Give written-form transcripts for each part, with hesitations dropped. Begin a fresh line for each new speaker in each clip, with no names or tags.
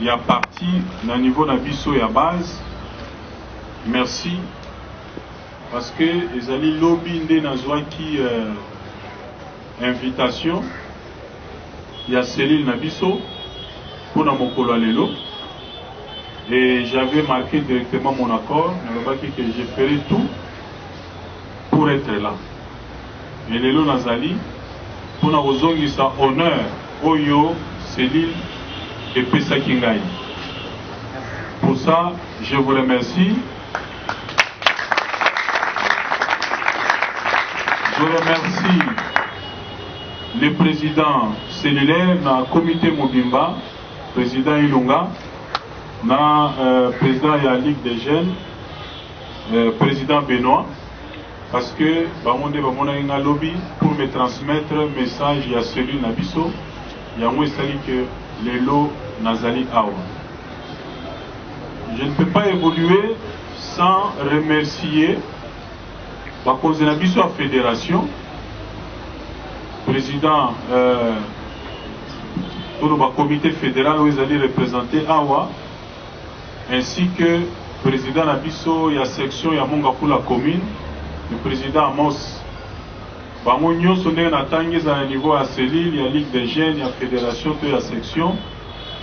y a parti na niveau na biso ya base. Merci parce que ezali lobby nde nazwaki invitation ya cellule na biso pour na mokolo ya lelo, et j'avais marqué directement mon accord nalobaki que je ferai tout pour être là. Et lelo nazali pour na kozongisa honneur oyo cellule epesaki ngai. Pour ça, je vous remercie. Je remercie le président cellulaire na comité Mobimba, président Ilunga, na président de la Ligue des Jeunes, président Benoît, parce que bamonde bamona un lobby pour me transmettre message à celui Nabiso, yango esali que lelo nazali awa. Je ne peux pas évoluer sans remercier bakonzi na biso à fédération, président tout le comité fédéral où ils allaient représenter awa, ainsi que président na biso ya section ya Mongafula commune, le président Amos. Bango nyonso ndenge natangi za niveau ya cellule ya Ligue des Jeunes ya fédération to ya section.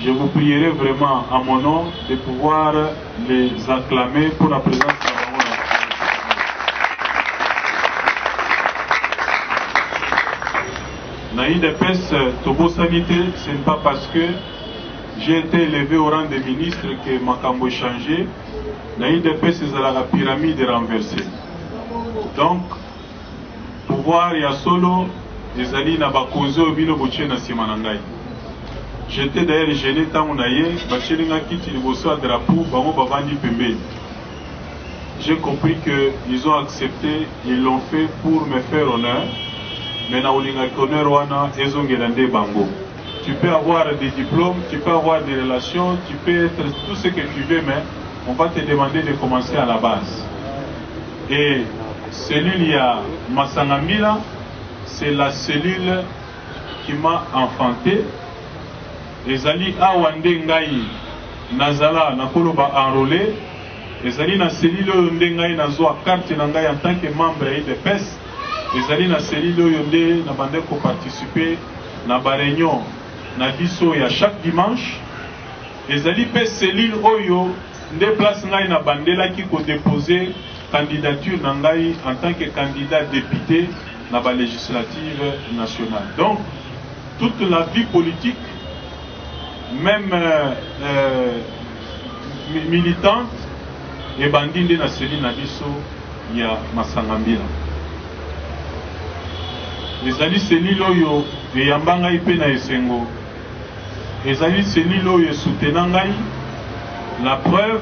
Je vous prierai vraiment à mon nom de pouvoir les acclamer pour la présence de la parole. Naïd Epes Tobo Sanité, ce n'est pas parce que j'ai été élevé au rang de ministre que ma cambo changé. Naïd Epes c'est la pyramide renversée. Donc, pouvoir ya solo, les alliés na bakozo bino boche na simanangai. J'étais d'ailleurs gêné tant on aille, bachelinga kiti liboso à drapeau, bango bavandi pembe. J'ai compris qu'ils ont accepté, ils l'ont fait pour me faire honneur. Mais na olinga honneur wana ezongelande bango. Tu peux avoir des diplômes, tu peux avoir des relations, tu peux être tout ce que tu veux, mais on va te demander de commencer à la base. Et cellule ya Masangambila, c'est la cellule qui m'a enfanté. Ezali awande ngai nazala nakoloba enrôlé, ezali na cellule oyo nde ngai nazwa carte na ngai en tant que membre ya IDPS, ezali na cellule oyo nde na bande ko participer na ba réunion na biso ya chaque dimanche, ezali pe cellule oyo nde place ngai na bandelaki ko déposer candidature na ngai en tant que candidat député na ba législative nationale. Donc toute la vie politique, même militante, et bandinde na cellule na biso ya Masangambila. Ezali cellule oyo eyamba ngai pe na esengo. Ezali cellule oyo soutenant ngai. La preuve,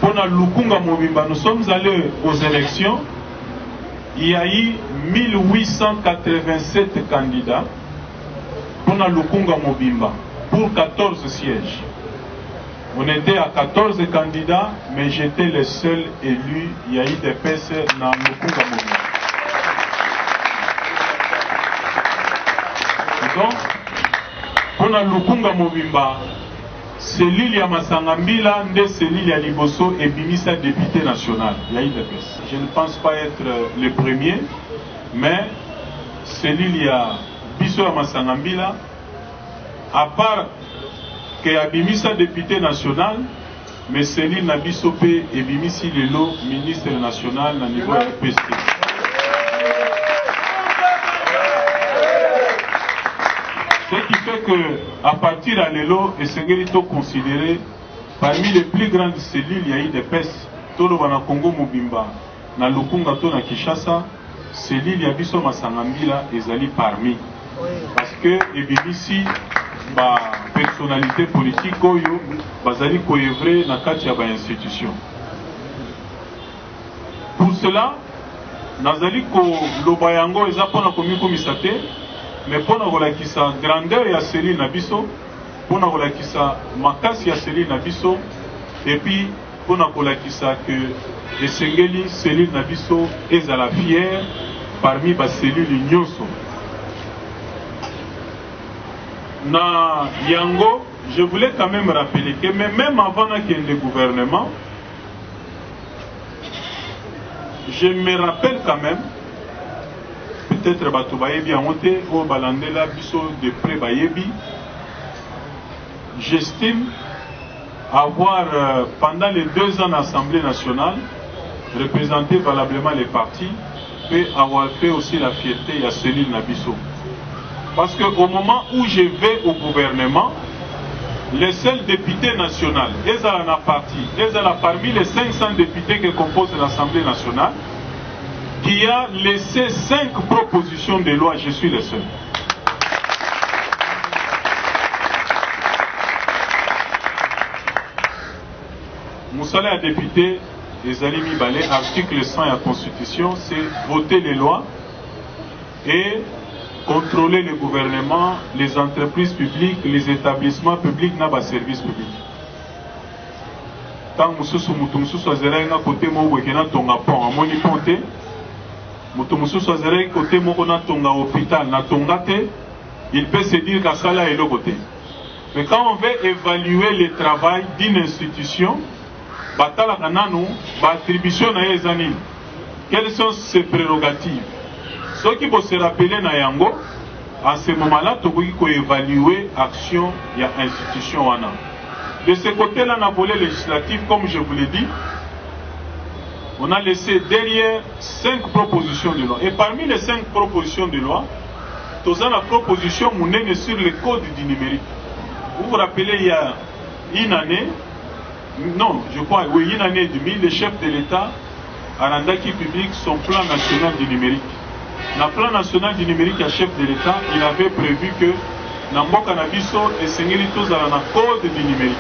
pour na Lukunga Mobimba, nous sommes allés aux élections. Il y a eu 1887 candidats pour na Lukunga Mobimba, pour 14 sièges. On était à 14 candidats, mais j'étais le seul élu. Il y a eu des personnes dans Lukunga Mobimba. Donc, pour na Lukunga Mobimba, cellule ya Masangambila, nde cellule ya Liboso et Bimisa député national. Il y a eu des personnes. Je ne pense pas être le premier, mais cellule ya Biso ya Masangambila, à part que Abimisa député national, mais cellule na biso pe et Bimisi lelo ministre national na niveau RPST. Ce qui fait que à partir à lelo et Sengerito considéré parmi les plus grandes cellules, il y a eu des PES, tolo bana Congo Mobimba, na Lukunga to na Kinshasa, cellule ya biso Masangambila ezali parmi. Parce que Ebimisi ba personnalité politique oyo bazali koevrer na kati ya ba institution. Pour cela, nazali ko loba yango eza pona komikomisa te, mais pona kolakisa grandeur ya cellule na biso, pona kolakisa makasi ya cellule na biso, et puis pona kolakisa que esengeli cellule na biso ezala fière parmi ba cellule nyonso. na yango, je voulais quand même rappeler que même avant qu'il y ait le gouvernement, je me rappelle quand même, peut-être bato bayebi amote ou balandela biso de près bayebi, j'estime avoir pendant les 2 ans d'Assemblée nationale représenté valablement les partis et avoir fait aussi la fierté à Céline Nabiso. Parce qu'au moment où je vais au gouvernement, les seuls députés nationaux, ils sont parmi les 500 députés qui composent l'Assemblée nationale, qui a laissé 5 propositions de loi, je suis le seul. Moussala a député, les Alimi Balé, article 100 de la Constitution, c'est voter les lois et contrôler le gouvernement, les entreprises publiques, les établissements publics, n'a pas service public. Tant que Moussou Azera n'a côté Mouwekena Tonga Pont, à Moni Ponte, Moussou Azera côté Mouwekena Tonga Hôpital, n'a Tonga Te, il peut se dire qu'à ça là est le côté. Mais quand on veut évaluer le travail d'une institution, Batala Kananu, attribution à Ezanine, quelles sont ses prérogatives? Ceux qui vont se rappeler na yango, à ce moment-là, tu peux évaluer l'action de l'institution. De ce côté-là, dans le volet législatif, comme je vous l'ai dit, on a laissé derrière 5 propositions de loi. Et parmi les 5 propositions de loi, nous avons la proposition mounée sur le code du numérique. Vous vous rappelez, il y a une année, non, je crois, oui, une année et demie, le chef de l'État a rendu public son plan national du numérique. Dans le plan national du numérique à chef de l'État, il avait prévu que dans le Canabiso et Sengeli tous dans le code du numérique.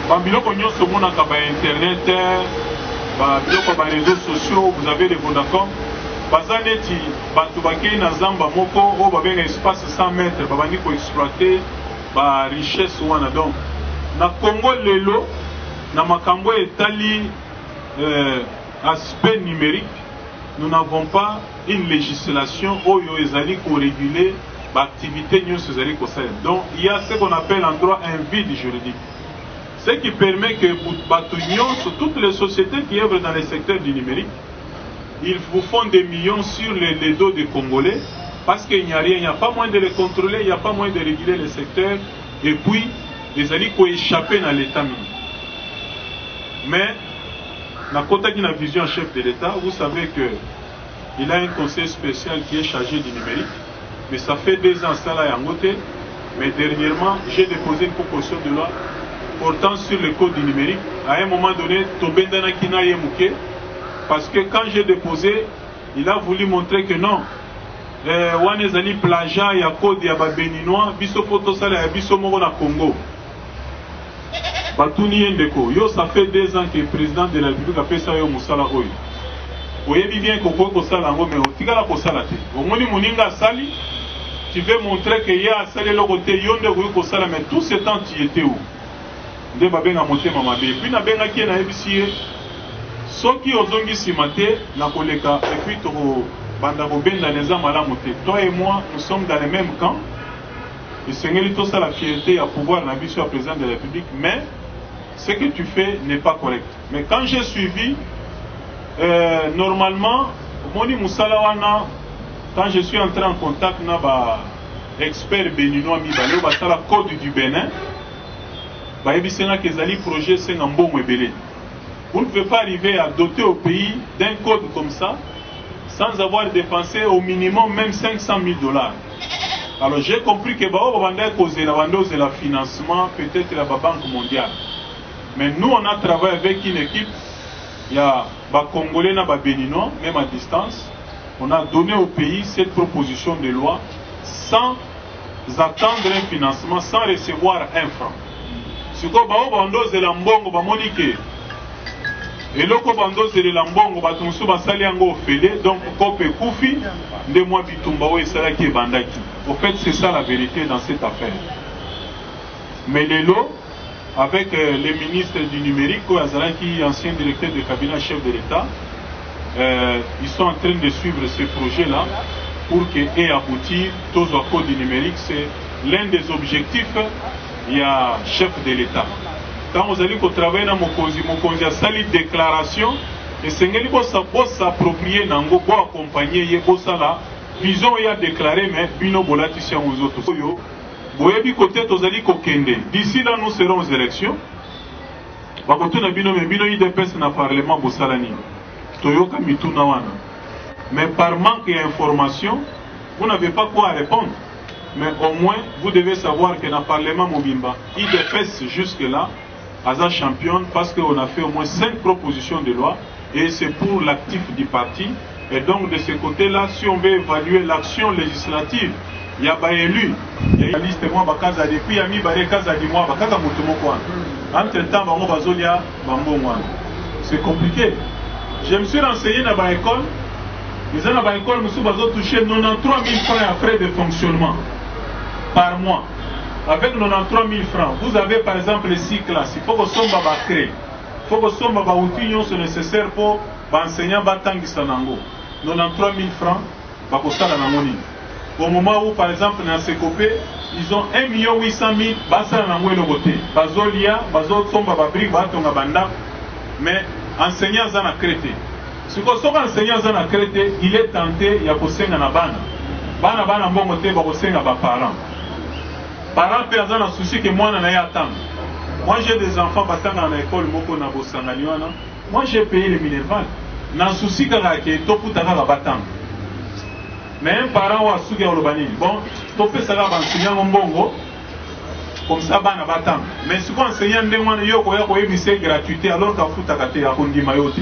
Bambilo Kognon se montre à Internet, les réseaux sociaux, vous avez les Vodacom. Bazaneti, Batubake, Nazamba, Moko, ou un espace 100 mètres, Babani pour exploiter la richesse ou un donc. Na Congo Lelo, na Makambo et Tali, aspect numérique, nous n'avons pas une législation où il y a pour réguler l'activité. Donc il y a ce qu'on appelle en droit un vide juridique. Ce qui permet que sur toutes les sociétés qui œuvrent dans le secteur du numérique, ils vous font des millions sur les dos des Congolais parce qu'il n'y a rien, il n'y a pas moyen de les contrôler, il n'y a pas moyen de réguler le secteur et puis les alliés qui ont échappé dans l'État. Mais dans le côté d'une vision chef de l'État, vous savez qu'il a un conseil spécial qui est chargé du numérique, mais ça fait 2 ans ça là en côté. Mais dernièrement, j'ai déposé une proposition de loi portant sur le code du numérique. À un moment donné, tombé dans un mouké, parce que quand j'ai déposé, il a voulu montrer que non. On est allé plagiat, il y a code, il y a béninois, biso photo ça là, biso moro na Congo. Batouni Ndeko, yo ça fait 2 ans que le président de la République a fait ça yo Moussala Oyo. Vous voyez bien que vous avez mais vous avez fait ça. Tu veux montrer qu'il y a un sali côté, mais tout ce temps tu étais où? De babenga monter maman. Et puis na benga qui na ebisi. Ceux qui ont zongi simate na koleka et puis to banda bobenda neza malamu te. Toi et moi, nous sommes dans le même camp. Et Seigneur, tout ça la fierté à pouvoir na biso à président de la République, mais ce que tu fais n'est pas correct. Mais quand j'ai suivi normalement, Moni Moussalawana, quand je suis entré en contact avec l'expert béninois Mibale, la code du Bénin, vous ne pouvez pas arriver à doter au pays d'un code comme ça sans avoir dépensé au minimum même 500 000 $. Alors j'ai compris que c'est le financement, peut-être la Banque mondiale. Mais nous, on a travaillé avec une équipe. Il y a des Congolais et des Béninois, même à distance. On a donné au pays cette proposition de loi sans attendre un financement, sans recevoir un franc. Ce qu'on va faire, c'est l'ambongo, et le cobando, c'est l'ambongo, donc Kope Koufi, de moi Bitumbaou et Salaki Bandaki. En fait, c'est ça la vérité dans cette affaire. Mais les lots, avec les ministres du numérique, qui est ancien directeur de cabinet chef de l'État, ils sont en train de suivre ce projet-là pour qu'il ait abouti tous au code du numérique. C'est l'un des objectifs, il y a chef de l'État. Quand vous allez travailler dans Mokonzi a sali déclaration, et c'est que vous s'approprier nango pour accompagner la vision il a déclaré mais bino bolatition aux autres. Boyebi côté tozali kokende. D'ici là nous serons aux élections. Bakoto na bino mais bino IDPS na parlement bosalani. Toyoka mituna wana. Mais par manque d'information, vous n'avez pas quoi répondre. Mais au moins, vous devez savoir que dans le Parlement Mobimba, IDPS jusque-là, Aza championne parce qu'on a fait au moins 5 propositions de loi et c'est pour l'actif du parti. Et donc de ce côté-là, si on veut évaluer l'action législative, il y a des élus, il y a une liste de moi, depuis il y a mis des cas de moi, entre-temps, c'est compliqué. Je me suis renseigné dans l'école. Les gens à l'école ont touché 93 000 francs à frais de fonctionnement par mois. Avec 93 000 francs, vous avez par exemple les 6 classes. Il faut que ce soit créé. Il faut que ce soit nécessaire pour enseigner Batangi Sanango. 93 000 francs, au moment où par exemple dans ces copés, ils ont 1 800 000 Basanango et le côté. Bazolia, Bazot Somba Babri, Batonga Banda, mais enseignants en a créé. Si vous avez enseignant dans la Crète, il est tenté de faire un bana. Bana mbongo te ba kosenga ba parents. Parents pe azana souci que moi na ya attendre. Moi j'ai des enfants batanga na école moko na bosangaliwana. Moi j'ai payé les minerval. Na souci kaka ke to futaka ba batanga. Mais un parent wa suki olobani. Bon, to pe sala ba enseignant mbongo. Comme ça bana batanga. Mais si vous enseignant ndengwana yo ko ya ko yebise gratuité alors ka futaka te akondima yote.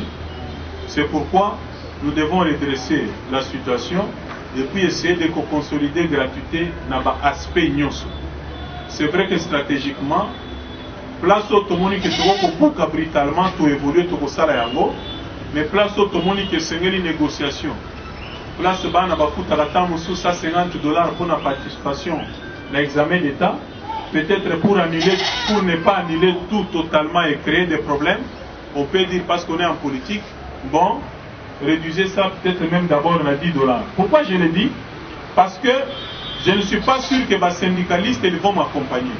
C'est pourquoi nous devons redresser la situation et puis essayer de consolider la gratuité dans l'aspect ignoso. C'est vrai que stratégiquement, place automonique est beaucoup brutalement tout évoluer tout ça là mais place automonique c'est une négociation. Place bana bakuta la tamu sous $150 pour la participation à l'examen d'État, peut-être pour ne pas annuler tout totalement et créer des problèmes. On peut dire parce qu'on est en politique. Bon, réduisez ça peut-être même d'abord à $10. Pourquoi je le dis? Parce que je ne suis pas sûr que les syndicalistes ils vont m'accompagner.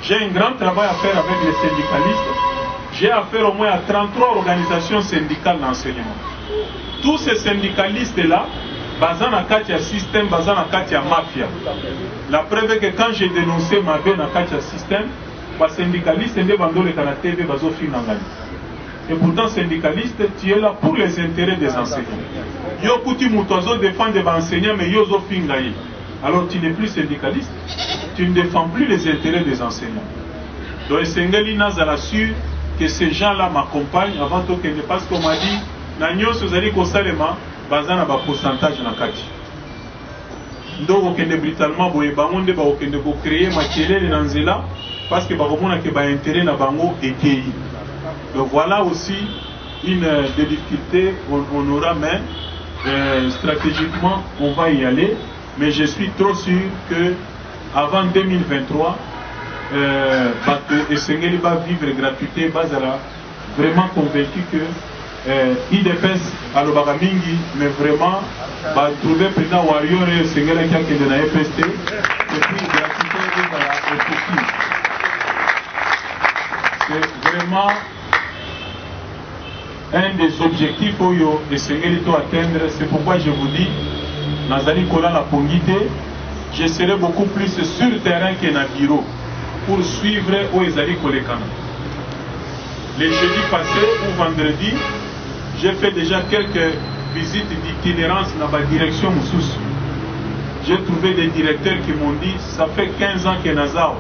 J'ai un grand travail à faire avec les syndicalistes. J'ai affaire au moins à 33 organisations syndicales d'enseignement. Tous ces syndicalistes-là, basant à Katia système, basant à Katia mafia. La preuve est que quand j'ai dénoncé ma veine à Katia système, les syndicalistes ne vendent les canapés de baso finangani. Et pourtant, syndicaliste, tu es là pour les intérêts des enseignants. Yo kuti mutozo défend des enseignants, mais yo zo fingaye. Alors tu n'es plus syndicaliste, tu ne défends plus les intérêts des enseignants. Donc, Sengeli Nazala sûr que ces gens-là m'accompagnent avant tout que parce qu'on m'a dit, Nagno Sozali Kosalema, bazana ba pourcentage na kati. Donc, on kende brutalement, boye bangonde ba okende ko créer makelele nanzela parce que ba komona ke ba intérêt na bango ekei. Donc voilà aussi une difficulté, on aura même, stratégiquement on va y aller, mais je suis trop sûr que avant 2023, Esengeli va vivre gratuité, Bazara, vraiment convaincu que IDPS à l'Obagamingi, mais vraiment, va trouver président Warrior et Esengeli qui a été dans la FST, et puis gratuité dans la FST. C'est vraiment un des objectifs Oyo et Sengeli atteindre. C'est pourquoi je vous dis, Nazali Kola la Pongité, je serai beaucoup plus sur le terrain que dans le bureau pour suivre où Ezali Kolekana. Les jeudis passés ou vendredi, j'ai fait déjà quelques visites d'itinérance dans ma direction Moussous. J'ai trouvé des directeurs qui m'ont dit, ça fait 15 ans que Nazao,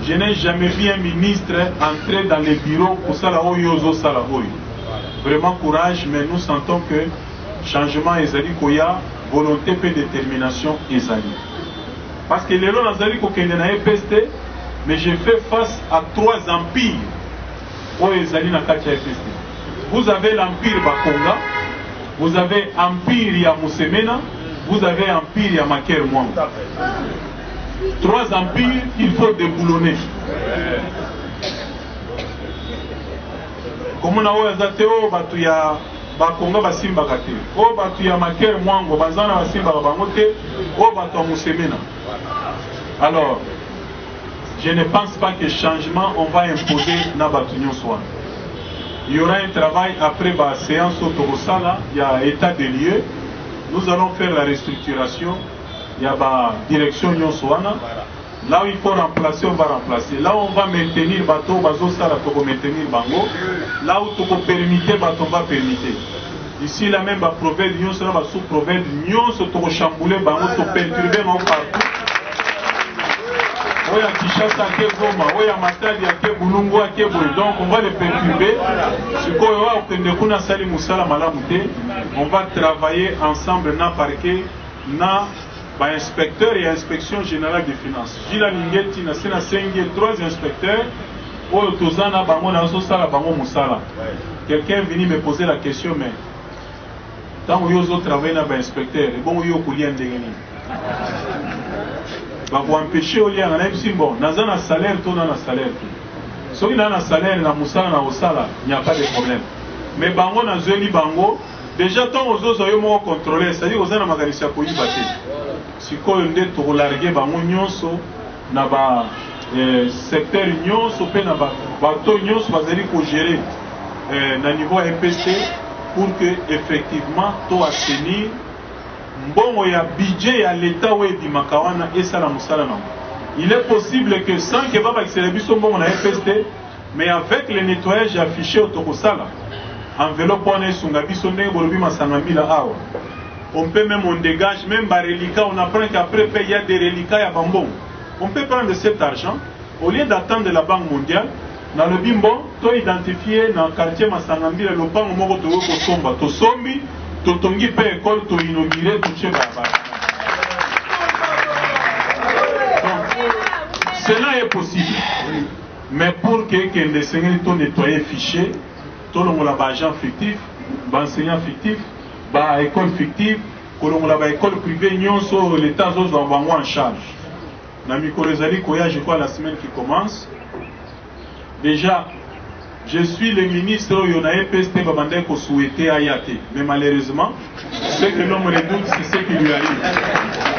je n'ai jamais vu un ministre entrer dans les bureaux pour Salahoyo Zo Salahoyo. Vraiment courage, mais nous sentons que changement Ezali Koya, volonté et détermination Ezali. Parce que les lois Nazali Kokende na EPST, mais j'ai fait face à 3 empires au Ezali na Katia EPST. Vous avez l'empire Bakonga, vous avez l'empire ya Musemena, vous avez l'empire ya Maker Mwanga. 3 empires qu'il faut déboulonner. Comme on a dit, batu ya Bakonga basimba kate, batu ya Maker Mwango bazana basimba bangote, batu ya Musemena. Alors, je ne pense pas que changement, on va imposer dans Batunion Swan. Il y aura un travail après la séance au Torosala, il y a état des lieux. Nous allons faire la restructuration. Il y a la direction Nyon Swana. Là où il faut remplacer, on va remplacer. Là où on va maintenir bateau, bateau sala, on va maintenir bango. Là où on va permettre, bateau, on va permettre. Ici, la même province, Nyon sera sous province, Nyon se trouve chambouler, bango, se perturber, on partout. Oya Kishasa ke Goma, Oya Matadi ke Bulungu ke Boy. Donc on va les perturber. On va travailler ensemble na parquet, na ba inspecteur et inspection générale des finances. Gila Lingeti na sena sengi 3 inspecteurs. Oyo tozana bango na so sala bango musala. Quelqu'un venu me poser la question mais tant que vous travaillez dans l'inspecteur, et bon, vous avez un dégât. Vous empêchez au lien, bon, dans un salaire, tout dans un salaire. Si vous avez un salaire, dans un salaire, il n'y a pas de problème. Mais bango dans un bango, déjà tant aux autres, vous avez contrôlé, c'est-à-dire que vous avez un magasin pour y battre. Si vous avez un largué, bango nyonso, dans le secteur nyonso, dans le bateau nyonso, vous allez gérer au niveau MPC. Pour que effectivement tout assainir bon ya budget à l'état où est makawana et ça la musala non. Il est possible que sans que baba accélébison bon on a FST mais avec le nettoyage affiché au Tokosala enveloppe on est sungabi sonné bolobi masangami la awa. On peut même on dégage même par reliquat on apprend qu'après il y a des reliquats à bambon. On peut prendre cet argent au lieu d'attendre la Banque mondiale. Dans le bimbo, tu as identifié dans le quartier Masangambi, le pan au mot de Somba. Tu sombi, tu tongi pe école, tu inauguré, tu chez Baba. Cela est possible. Mais pour que les enseignants soient nettoyés fichiers, tout le monde a agent fictif, enseignant fictif, école fictive, école privée, l'État va en charge. Dans le Mikorezali, je crois la semaine qui commence. Déjà, je suis le ministre où il y a un PST qui a souhaité Ayate. Mais malheureusement, ce que l'homme redoute, c'est ce qui lui arrive.